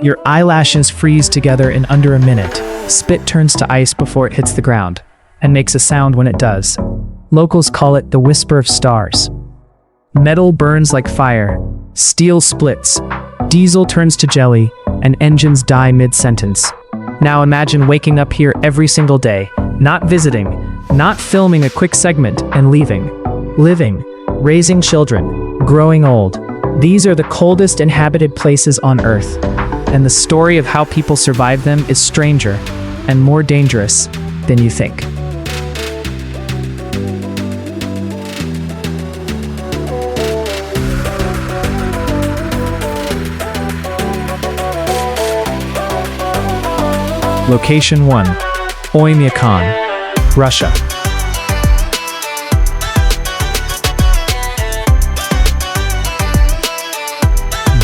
Your eyelashes freeze together in under a minute. Spit turns to ice before it hits the ground, and makes a sound when it does. Locals call it the whisper of stars. Metal burns like fire. Steel splits. Diesel turns to jelly, and engines die mid-sentence. Now imagine waking up here every single day, not visiting, not filming a quick segment and leaving. Living, raising children, growing old. These are the coldest inhabited places on Earth, and the story of how people survive them is stranger and more dangerous than you think. Location 1. Oymyakon, Russia.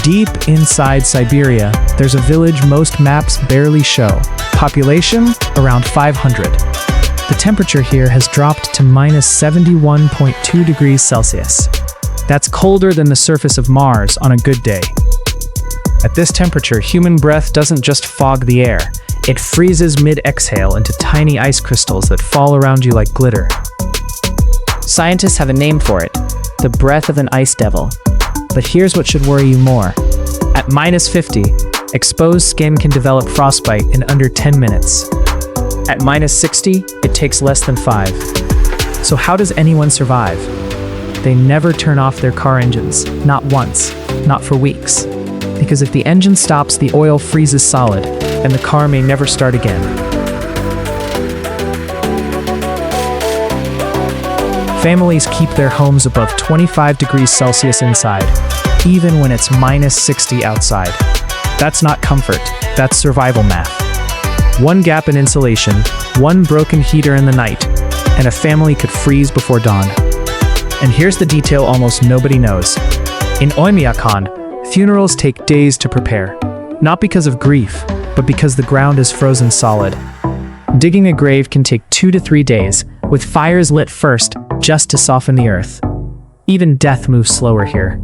Deep inside Siberia, there's a village most maps barely show. Population, around 500. The temperature here has dropped to minus 71.2 degrees Celsius. That's colder than the surface of Mars on a good day. At this temperature, human breath doesn't just fog the air. It freezes mid-exhale into tiny ice crystals that fall around you like glitter. Scientists have a name for it, the breath of an ice devil. But here's what should worry you more. At minus 50, exposed skin can develop frostbite in under 10 minutes. At minus 60, it takes less than 5. So how does anyone survive? They never turn off their car engines, not once, not for weeks. Because if the engine stops, the oil freezes solid, and the car may never start again. Families keep their homes above 25 degrees Celsius inside, even when it's minus 60 outside. That's not comfort, that's survival math. One gap in insulation, one broken heater in the night, and a family could freeze before dawn. And here's the detail almost nobody knows. In Oymyakon, funerals take days to prepare, not because of grief, but because the ground is frozen solid. Digging a grave can take 2 to 3 days, with fires lit first, just to soften the earth. Even death moves slower here.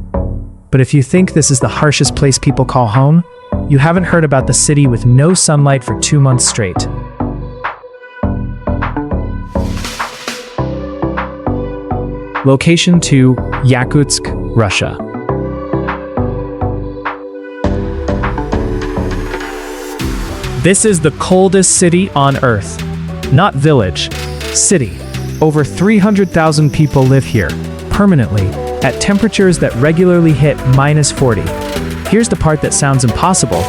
But if you think this is the harshest place people call home, you haven't heard about the city with no sunlight for 2 months straight. Location 2, Yakutsk, Russia. This is the coldest city on Earth. Not village, city. Over 300,000 people live here, permanently, at temperatures that regularly hit minus 40. Here's the part that sounds impossible.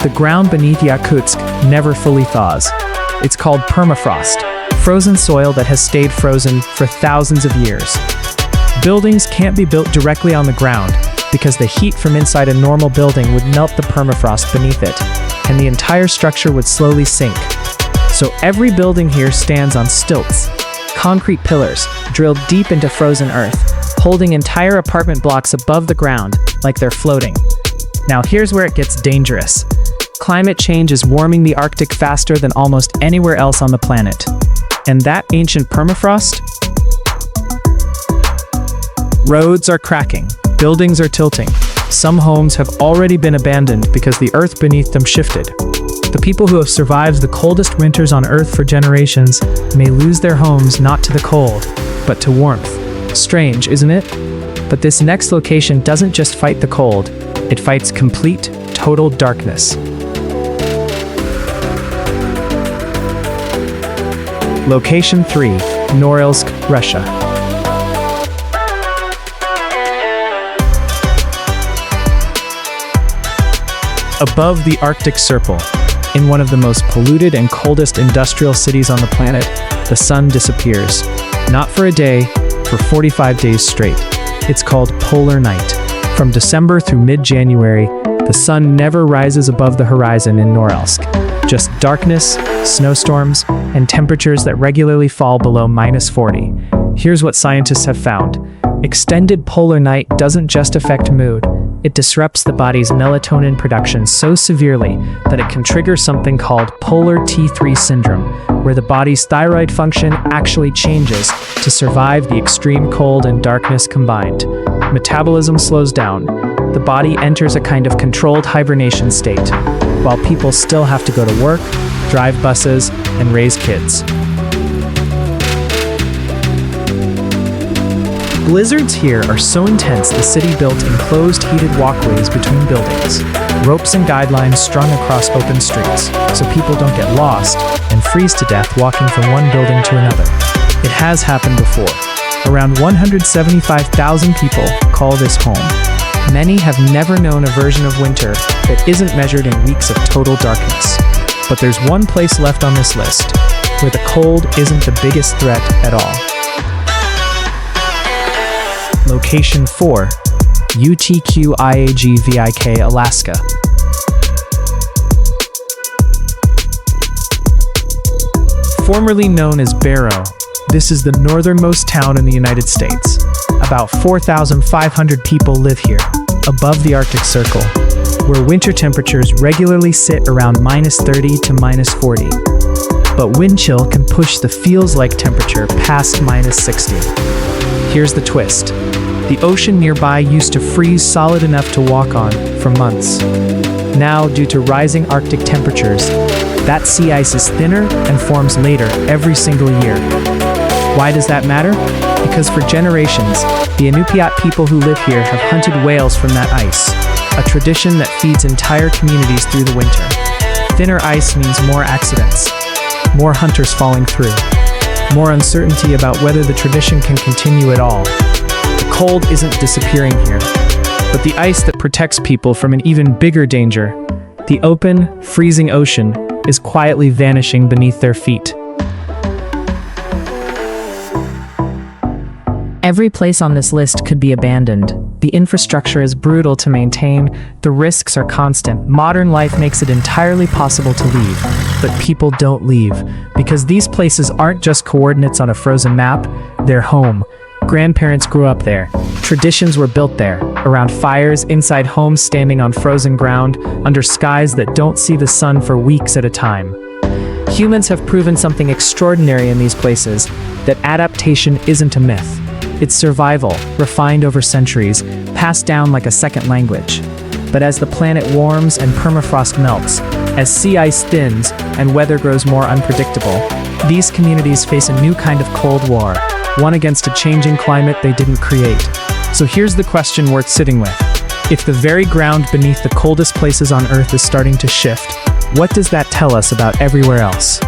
The ground beneath Yakutsk never fully thaws. It's called permafrost, frozen soil that has stayed frozen for thousands of years. Buildings can't be built directly on the ground because the heat from inside a normal building would melt the permafrost beneath it, and the entire structure would slowly sink. So every building here stands on stilts, concrete pillars drilled deep into frozen earth, holding entire apartment blocks above the ground like they're floating. Now here's where it gets dangerous. Climate change is warming the Arctic faster than almost anywhere else on the planet. And that ancient permafrost? Roads are cracking, buildings are tilting. Some homes have already been abandoned because the earth beneath them shifted. The people who have survived the coldest winters on Earth for generations may lose their homes not to the cold, but to warmth. Strange, isn't it? But this next location doesn't just fight the cold, it fights complete, total darkness. Location 3, Norilsk, Russia. Above the Arctic Circle, in one of the most polluted and coldest industrial cities on the planet, the sun disappears. Not for a day, for 45 days straight. It's called polar night. From December through mid-January, the sun never rises above the horizon in Norilsk. Just darkness, snowstorms, and temperatures that regularly fall below minus 40. Here's what scientists have found. Extended polar night doesn't just affect mood. It disrupts the body's melatonin production so severely that it can trigger something called polar T3 syndrome, where the body's thyroid function actually changes to survive the extreme cold and darkness combined. Metabolism slows down. The body enters a kind of controlled hibernation state. while people still have to go to work, drive buses, and raise kids. Blizzards here are so intense the city built enclosed heated walkways between buildings, ropes and guidelines strung across open streets, so people don't get lost and freeze to death walking from one building to another. It has happened before. Around 175,000 people call this home. Many have never known a version of winter that isn't measured in weeks of total darkness. But there's one place left on this list where the cold isn't the biggest threat at all. Location 4, Utqiagvik, Alaska. Formerly known as Barrow, this is the northernmost town in the United States. About 4,500 people live here, above the Arctic Circle, where winter temperatures regularly sit around -30 to -40. But wind chill can push the feels-like temperature past -60. Here's the twist. The ocean nearby used to freeze solid enough to walk on for months. Now, due to rising Arctic temperatures, that sea ice is thinner and forms later every single year. Why does that matter? Because for generations, the Inupiat people who live here have hunted whales from that ice, a tradition that feeds entire communities through the winter. Thinner ice means more accidents, more hunters falling through, more uncertainty about whether the tradition can continue at all. The cold isn't disappearing here, but the ice that protects people from an even bigger danger, the open, freezing ocean, is quietly vanishing beneath their feet. Every place on this list could be abandoned. The infrastructure is brutal to maintain, the risks are constant. Modern life makes it entirely possible to leave, but people don't leave, because these places aren't just coordinates on a frozen map, they're home. Grandparents grew up there. Traditions were built there, around fires, inside homes standing on frozen ground, under skies that don't see the sun for weeks at a time. Humans have proven something extraordinary in these places, that adaptation isn't a myth. It's survival, refined over centuries, passed down like a second language. But as the planet warms and permafrost melts, as sea ice thins and weather grows more unpredictable, these communities face a new kind of Cold War, one against a changing climate they didn't create. So here's the question worth sitting with. If the very ground beneath the coldest places on Earth is starting to shift, what does that tell us about everywhere else?